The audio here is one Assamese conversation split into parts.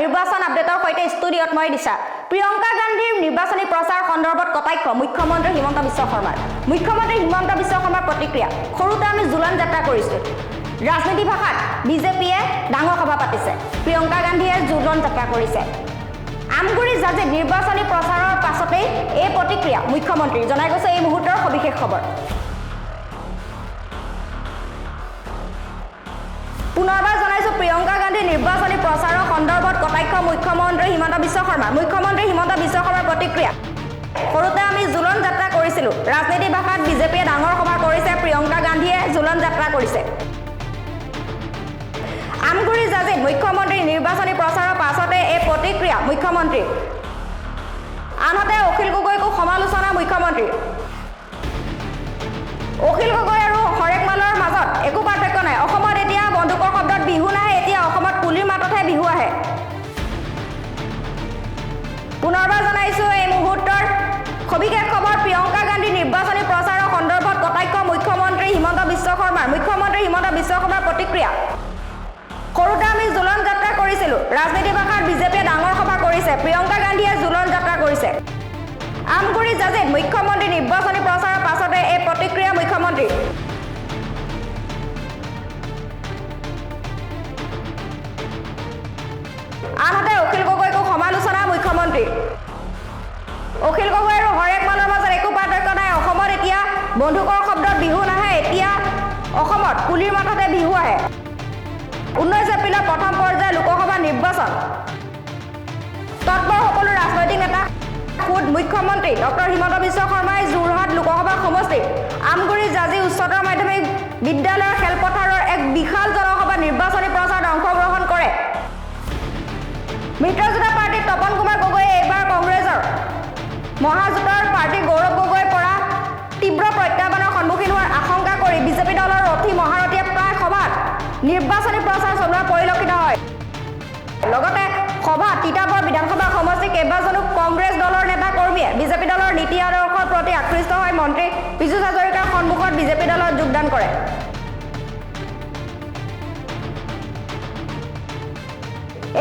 নিৰ্বাচন আপডেটৰ সৈতে ষ্টুডিঅ'ত মই দিছা প্ৰিয়ংকা গান্ধীৰ নিৰ্বাচনী প্ৰচাৰ সন্দৰ্ভত কটাক্ষ মুখ্যমন্ত্ৰী হিমন্ত বিশ্ব শৰ্মাৰ প্ৰতিক্ৰিয়া সৰুতে আমি জুলন যাত্ৰা কৰিছোঁ ৰাজনীতি ভাষাত বিজেপিয়ে ডাঙৰ সভা পাতিছে প্ৰিয়ংকা গান্ধীয়ে জুলন যাত্ৰা কৰিছে আমগুৰি জাজিত নিৰ্বাচনী প্ৰচাৰৰ পাছতেই এই প্ৰতিক্ৰিয়া মুখ্যমন্ত্ৰী জনাই গৈছে এই মুহূৰ্তৰ সবিশেষ খবৰ পুনৰবাৰ জনাইছো প্ৰিয়ংকা গান্ধী নিৰ্বাচনী প্ৰচাৰৰ সন্দৰ্ভত কটাক্ষ মুখ্যমন্ত্ৰী হিমন্ত বিশ্ব শৰ্মাৰ প্ৰতিক্ৰিয়া সৰুতে আমি জুলন যাত্ৰা কৰিছিলোঁ ৰাজনীতি ভাষাত বিজেপিয়ে ডাঙৰ সভা কৰিছে প্ৰিয়ংকা গান্ধীয়ে জুলন যাত্ৰা কৰিছে আমগুৰি জাজিত মুখ্যমন্ত্ৰী নিৰ্বাচনী প্ৰচাৰৰ পাছতে এই প্ৰতিক্ৰিয়া মুখ্যমন্ত্ৰী আনহাতে অখিল গগৈকো সমালোচনা মুখ্যমন্ত্ৰী অখিল গগৈ আৰু হৰেক মালৰ মাজত একো পাৰ্থক্য নাই অসমত এতিয়া বন্দুকৰ শব্দত বিহু নাহে এতিয়া অসমত পুলিৰ মাততহে বিহু আহে পুনৰবাৰ জনাইছো এই মুহূৰ্তৰ সবিশেষ খবৰ প্ৰিয়ংকা গান্ধী নিৰ্বাচনী প্ৰচাৰৰ সন্দৰ্ভত কটাক্ষ মুখ্যমন্ত্ৰী হিমন্ত বিশ্ব শৰ্মাৰ প্ৰতিক্ৰিয়া সৰুতে আমি জুলন যাত্ৰা কৰিছিলোঁ ৰাজনীতি ভাষাত বিজেপিয়ে ডাঙৰ সভা কৰিছে প্ৰিয়ংকা গান্ধীয়ে জুলন যাত্ৰা কৰিছে আমগুৰি জাজিত মুখ্যমন্ত্ৰী নিৰ্বাচনী প্ৰচাৰৰ পাছতে এই প্ৰতিক্ৰিয়া মুখ্যমন্ত্ৰী আনহাতে অখিল গগৈকো সমালোচনা মুখ্যমন্ত্ৰী অখিল গগৈ আৰু হৰেক মালৰ মাজত একো পাৰ্থক্য নাই অসমত এতিয়া বন্দুকৰ শব্দত বিহু নাহে এতিয়া অসমত পুলিৰ মাততে বিহু আহে 19 এপ্ৰিলৰ প্ৰথম পৰ্যায়ৰ লোকসভা নিৰ্বাচন তৎপৰ সকলো ৰাজনৈতিক নেতা খুদ মুখ্যমন্ত্ৰী ডক্টৰ হিমন্ত বিশ্ব শৰ্মাই যোৰহাট লোকসভা সমষ্টিত আমগুৰি জাজি উচ্চতৰ মাধ্যমিক বিদ্যালয়ৰ খেলপথাৰৰ এক বিশাল জনসভা নিৰ্বাচনী প্ৰচাৰত অংশগ্ৰহণ কৰে মিত্ৰজোঁটৰ পাৰ্টী তপন কুমাৰ গগৈয়ে এইবাৰ কংগ্ৰেছৰ মহাজোঁটৰ পাৰ্টী গৌৰৱ গগৈৰ পৰা তীব্ৰ প্ৰত্যাহ্বানৰ সন্মুখীন হোৱাৰ আশংকা কৰি বিজেপি দলৰ ৰথী মহাৰথীয়ে প্ৰায় সভাত নিৰ্বাচনী প্ৰচাৰ চলোৱা পৰিলক্ষিত হয় লগতে সভাত তিতাবৰ বিধানসভা সমষ্টিৰ কেইবাজনো কংগ্ৰেছ দলৰ নেতা কৰ্মীয়ে বিজেপি দলৰ নীতি আদৰ্শৰ প্ৰতি আকৃষ্ট হৈ মন্ত্ৰী পীযুষ হাজৰিকাৰ সন্মুখত বিজেপি দলত যোগদান কৰে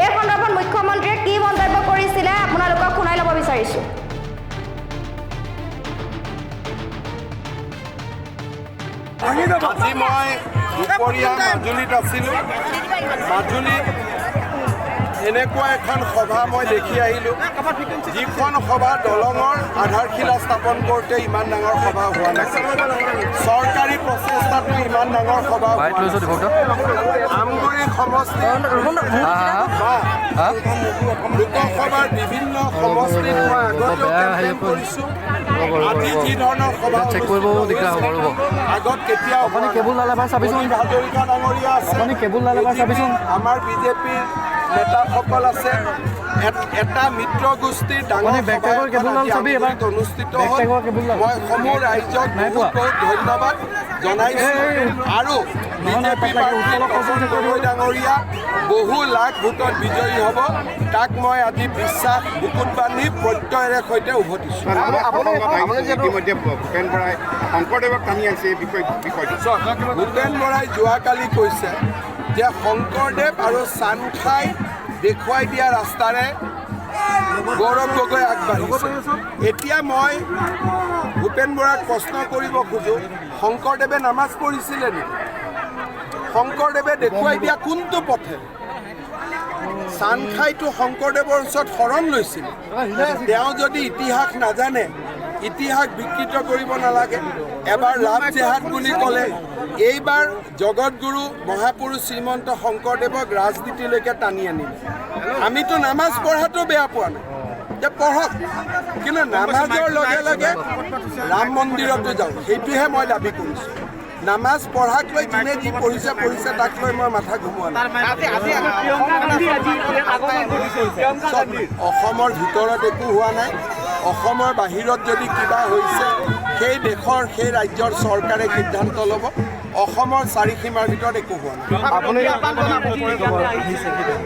এই সন্দৰ্ভত মুখ্যমন্ত্ৰীয়ে কি মন্তব্য কৰিছিলে আপোনালোকক শুনাই ল'ব বিচাৰিছোঁ আজি মই দুপৰীয়া মাজুলীত আছিলোঁ মাজুলীত এনেকুৱা এখন সভা মই দেখি আহিলোঁ যিখন সভা দলঙৰ আধাৰশিলা স্থাপন কৰোঁতে ইমান ডাঙৰ সভা হোৱা নাছিল চৰকাৰী প্ৰচেষ্টাটো ইমান ডাঙৰ সভা আমগুৰি সমষ্টিত লোকসভাৰ বিভিন্ন সমষ্টিত মই আগতেও কেম্পেইন কৰিছোঁ আজি যি ধৰণৰ সভা আগত কেতিয়াও হাজৰিকা ডাঙৰীয়া আছে আমাৰ বিজেপিৰ নেতাসকল আছে এটা মিত্ৰ গোষ্ঠীৰ ডাঙৰ অনুষ্ঠিত হ'ল মই সমূহ ৰাইজক বহুত বহুত ধন্যবাদ জনাইছোঁ আৰু বিজেপি প্ৰাৰ্থী তপন গগৈ ডাঙৰীয়া বহু লাখ ভোটত বিজয়ী হ'ব তাক মই আজি বিশ্বাস বুকুত বান্ধি প্ৰত্যয়েৰে সৈতে উভতিছোঁ ইতিমধ্যে ভূপেন বৰাই শংকৰদেৱক টানি আনিছে এই বিষয়টো ভূপেন বৰাই যোৱাকালি কৈছে যে শংকৰদেৱ আৰু চানখাই দেখুৱাই দিয়া ৰাস্তাৰে গৌৰৱ গগৈ আগবাঢ়িছে এতিয়া মই ভূপেন বৰাক প্ৰশ্ন কৰিব খোজোঁ শংকৰদেৱে নামাজ পঢ়িছিলে নেকি শংকৰদেৱে দেখুৱাই দিয়া কোনটো পথে চানখাইটো শংকৰদেৱৰ ওচৰত শৰণ লৈছিল তেওঁ যদি ইতিহাস নাজানে ইতিহাস বিকৃত কৰিব নালাগে এবাৰ লাভ জেহাদ বুলি ক'লে এইবাৰ জগতগুৰু মহাপুৰুষ শ্ৰীমন্ত শংকৰদেৱক ৰাজনীতিলৈকে টানি আনিলে আমিতো নামাজ পঢ়াটো বেয়া পোৱা নাই যে পঢ়ক কিন্তু নামাজৰ লগে লগে ৰাম মন্দিৰতো যাওঁ সেইটোহে মই দাবী কৰিছোঁ নামাজ পঢ়াক লৈ যোনে যি পঢ়িছে তাক লৈ মই মাথা ঘুমোৱা নাই অসমৰ ভিতৰত একো হোৱা নাই অসমৰ বাহিৰত যদি কিবা হৈছে সেই দেশৰ সেই ৰাজ্যৰ চৰকাৰে সিদ্ধান্ত ল'ব অসমৰ চাৰিসীমাৰ ভিতৰত একো হোৱা নাই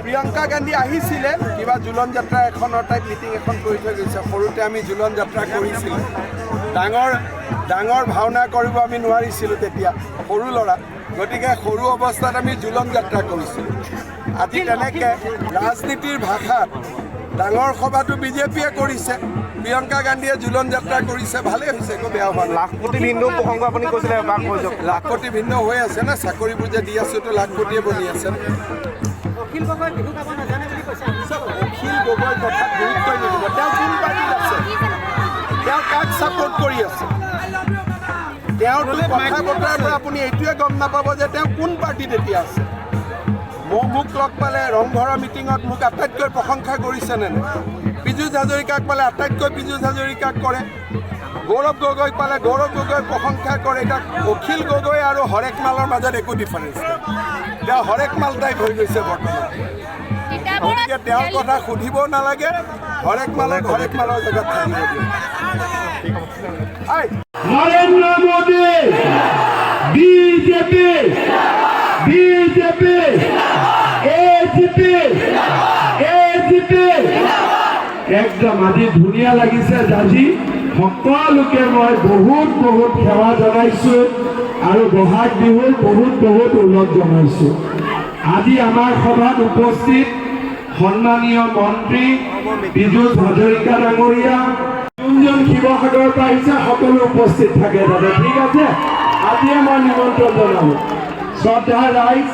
প্ৰিয়ংকা গান্ধী আহিছিলে কিবা জুলন যাত্ৰা এখনৰ তাইক মিটিং এখন কৰি থৈ গৈছে সৰুতে আমি জুলন যাত্ৰা কৰিছিলোঁ ডাঙৰ ভাওনা কৰিব আমি নোৱাৰিছিলোঁ তেতিয়া সৰু ল'ৰা গতিকে সৰু অৱস্থাত আমি জুলন যাত্ৰা কৰিছিলোঁ। আজি তেনেকৈ ৰাজনীতিৰ ভাষাত ডাঙৰ সভাটো বিজেপিয়ে কৰিছে, প্ৰিয়ংকা গান্ধীয়ে জুলন যাত্ৰা কৰিছে, ভালেই হৈছে, একো বেয়া হোৱা নাই। লাখপতি ভিন্ন প্ৰসংগ আপুনি কৈছিলে এবাৰ কৈ যাওক। লাখপতি ভিন্ন হৈ আছে না, চাকৰিবোৰ যে দি আছোঁ তো লাখপতিয়ে বনি আছে। অখিল গগৈ কথাত গুৰুত্বই নিদিব। তেওঁ কোন পাৰ্টিত আছে, তেওঁ কাক ছাপোৰ্ট কৰি আছে, তেওঁতো কথা বতৰাৰ পৰা আপুনি এইটোৱে গম নাপাব যে তেওঁ কোন পাৰ্টিত এতিয়া আছে। মোক লগ পালে ৰংঘৰৰ মিটিঙত মোক আটাইতকৈ প্ৰশংসা কৰিছেনে নাই? পীযুষ হাজৰিকাক পালে আটাইতকৈ পীযুষ হাজৰিকাক কৰে, গৌৰৱ গগৈক পালে গৌৰৱ গগৈ প্ৰশংসা কৰে। এতিয়া অখিল গগৈ আৰু হৰেক মালৰ মাজত একো ডিফাৰেঞ্চ নাই, তেওঁ হৰেক মাল টাইপ হৈ গৈছে বৰ্তমান। গতিকে তেওঁৰ কথা সুধিব নালাগে, হৰেক মালৰ জেগাত থাকিব দিয়ে। নরেন্দ্র মোদী বিজেপি এজিপি একদম আজি ধুনীয়া লাগিছে। জাজি সকলোকে মই বহুত সেৱা জনাইছোঁ আৰু বহাগ বিহুৰ বহুত উল্লেখ জনাইছোঁ। আজি আমাৰ সভাত উপস্থিত সন্মানীয় মন্ত্ৰী পীযুষ হাজৰিকা ডাঙৰীয়া, যোনজন শিৱসাগৰৰ পৰা আহিছে সকলো উপস্থিত থাকে তাতে, ঠিক আছে? আজিয়ে মই নিমন্ত্ৰণ জনালোঁ। শ্ৰদ্ধা ৰাইজ,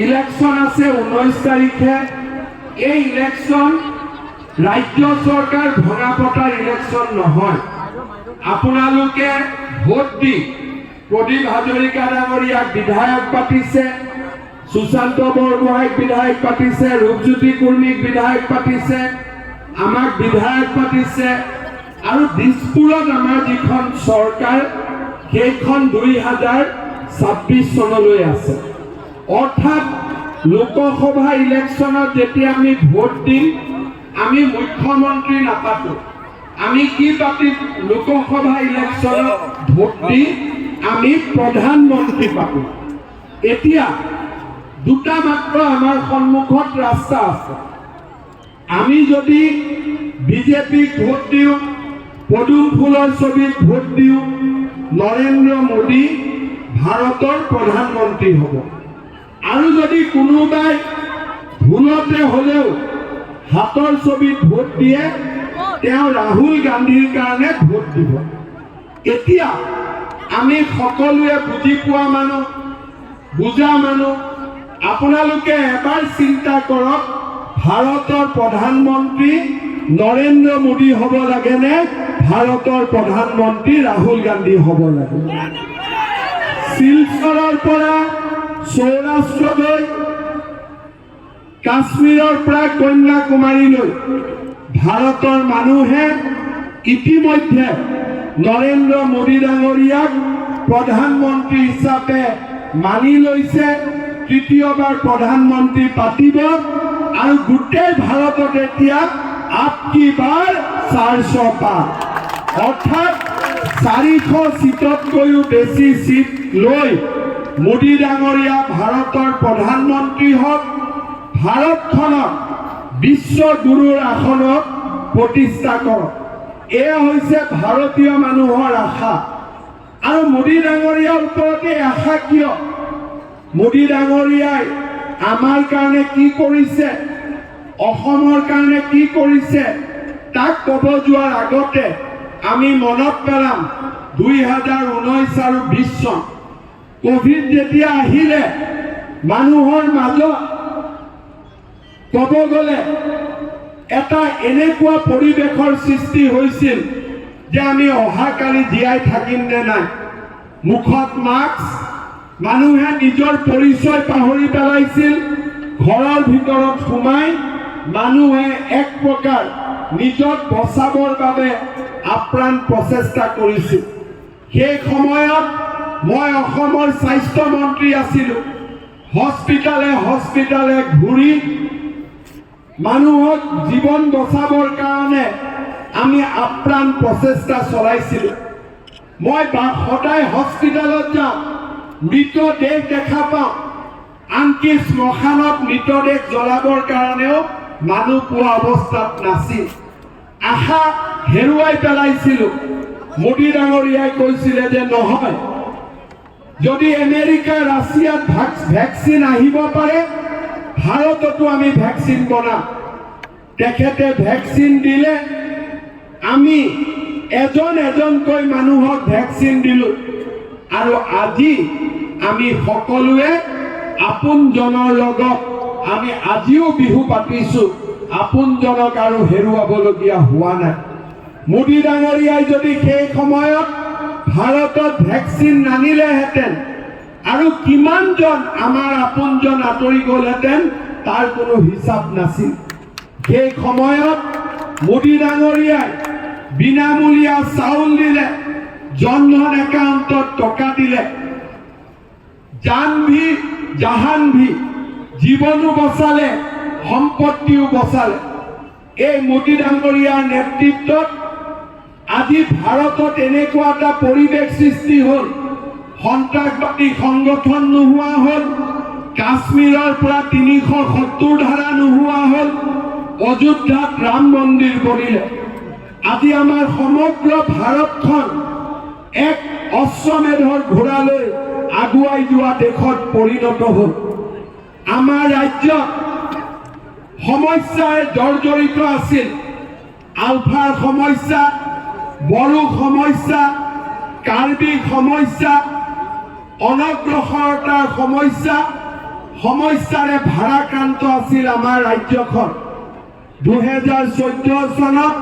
ইলেকশ্যন আছে 19 তাৰিখে। এই ইলেকশ্যন ৰাজ্য চৰকাৰ ভঙা পতাৰ ইলেকশ্যন নহয়। আপোনালোকে ভোট দি প্ৰদীপ হাজৰিকা ডাঙৰীয়াক বিধায়ক পাতিছে, সুশান্ত বৰগোহাঁইক বিধায়ক পাতিছে, ৰূপজ্যোতি কুৰ্মীক বিধায়ক পাতিছে, আমাক বিধায়ক পাতিছে, আৰু দিছপুৰত আমাৰ যিখন চৰকাৰ সেইখন 2026 চনলৈ আছে। অৰ্থাৎ লোকসভা ইলেকশ্যনত যেতিয়া আমি ভোট দিম, আমি মুখ্যমন্ত্ৰী নাপাতো, আমি কি পাতিম? লোকসভা ইলেকশ্যনত ভোট দি আমি প্ৰধানমন্ত্ৰী পাতিম। এতিয়া দুটা মাত্ৰ আমাৰ সন্মুখত ৰাস্তা আছে। আমি যদি বিজেপিক ভোট দিওঁ, পদুম ফুলৰ ছবিত ভোট দিওঁ, নৰেন্দ্ৰ মোদী ভাৰতৰ প্ৰধানমন্ত্ৰী হ'ব। আৰু যদি কোনোবাই ভুলতে হ'লেও হাতৰ ছবিত ভোট দিয়ে, তেওঁ ৰাহুল গান্ধীৰ কাৰণে ভোট দিব। এতিয়া আমি সকলোৱে বুজি পোৱা মানুহ, বুজা মানুহ, আপোনালোকে এবাৰ চিন্তা কৰক, ভাৰতৰ প্ৰধানমন্ত্ৰী নৰেন্দ্ৰ মোদী হ'ব লাগে নে ভাৰতৰ প্ৰধানমন্ত্ৰী ৰাহুল গান্ধী হ'ব লাগে? শিলচৰৰ পৰা সৌৰাষ্ট্ৰলৈ, কাশ্মীৰৰ পৰা কন্যাকুমাৰীলৈ ভাৰতৰ মানুহে ইতিমধ্যে নৰেন্দ্ৰ মোদী ডাঙৰীয়াক প্ৰধানমন্ত্ৰী হিচাপে মানি লৈছে। তৃতীয়বাৰ প্ৰধানমন্ত্ৰী পাতিব আৰু গোটেই ভাৰতত এতিয়া আপকি বাৰ 400 পাৰ, অৰ্থাৎ 400 চিটতকৈও বেছি চিট লৈ মোদী ডাঙৰীয়া ভাৰতৰ প্ৰধানমন্ত্ৰী হওক, ভাৰতখনক বিশ্বগুৰুৰ আসনত প্ৰতিষ্ঠা কৰক। এয়া হৈছে ভাৰতীয় মানুহৰ আশা। আৰু মোদী ডাঙৰীয়াৰ ওপৰতে আশা কিয়? মোদী ডাঙৰীয়াই আমাৰ কাৰণে কি কৰিছে, অসমৰ কাৰণে কি কৰিছে, তাক ক'ব যোৱাৰ আগতে আমি মনত পেলাম 2019 আৰু 20 চন কোভিড যেতিয়া আহিলে, মানুহৰ মাজত ক'ব গ'লে এটা এনেকুৱা পৰিৱেশৰ সৃষ্টি হৈছিল যে আমি অহাকালি জীয়াই থাকিম নে নাই। মুখত মাস্ক, মানুহে নিজৰ পৰিচয় পাহৰি পেলাইছিল। ঘৰৰ ভিতৰত সোমাই মানুহে এক প্ৰকাৰ নিজক বচাবৰ বাবে আপ্ৰাণ প্ৰচেষ্টা কৰিছিল। সেই সময়ত মই অসমৰ স্বাস্থ্য মন্ত্ৰী আছিলোঁ। হস্পিটালে ঘূৰি মানুহক জীৱন বচাবৰ কাৰণে আমি আপ্ৰাণ প্ৰচেষ্টা চলাইছিলোঁ। মই সদায় হস্পিটালত যাওঁ, মৃতদেহ দেখা পাওঁ, আনকি শ্মশানত মৃতদেহ জ্বলাবৰ কাৰণেও মানুহ পোৱা অৱস্থাত নাছিল। আশা হেৰুৱাই পেলাইছিলোঁ। মোদী ডাঙৰীয়াই কৈছিলে যে নহয়, যদি আমেৰিকা ৰাছিয়াত ভেকচিন আহিব পাৰে, ভাৰততো আমি ভেকচিন বনাম। তেখেতে ভেকচিন দিলে, আমি এজন এজনকৈ মানুহক ভেকচিন দিলোঁ। আৰু আজি আমি সকলোৱে আপোনজনৰ লগত আমি আজিও বিহু পাতিছোঁ। আপোনজনক আৰু হেৰুৱাবলগীয়া হোৱা নাই। মোদী ডাঙৰীয়াই যদি সেই সময়ত ভাৰতত ভেকচিন নানিলেহেঁতেন আৰু কিমানজন আমাৰ আপোনজন আঁতৰি গ'লহেঁতেন তাৰ কোনো হিচাপ নাছিল। সেই সময়ত মোদী ডাঙৰীয়াই বিনামূলীয়া চাউল দিলে, জনধন একাউণ্টত টকা দিলে, জানভি জাহানভি জীৱনো বচালে, সম্পত্তিও বচালে। এই মোদী ডাঙৰীয়াৰ নেতৃত্বত আজি ভাৰতত এনেকুৱা এটা পৰিৱেশ সৃষ্টি হ'ল, সন্ত্ৰাসবাদী সংগঠন নোহোৱা হ'ল, কাশ্মীৰৰ পৰা ৩৭০ ধাৰা নোহোৱা হ'ল, অযোধ্যাত ৰাম মন্দিৰ বনিলে। আজি আমাৰ সমগ্ৰ ভাৰতখন এক অশ্বমেধৰ ঘোঁৰালৈ আগুৱাই যোৱা দেশত পৰিণত হ'ল। আমাৰ ৰাজ্যত সমস্যাৰে জৰ্জৰিত আছিল। আলফাৰ সমস্যা, বড়ো সমস্যা, কাৰ্বি সমস্যা, অনগ্ৰসৰতাৰ সমস্যাৰে ভাৰাক্ৰান্ত আছিল আমাৰ ৰাজ্যখন। 2014 চনত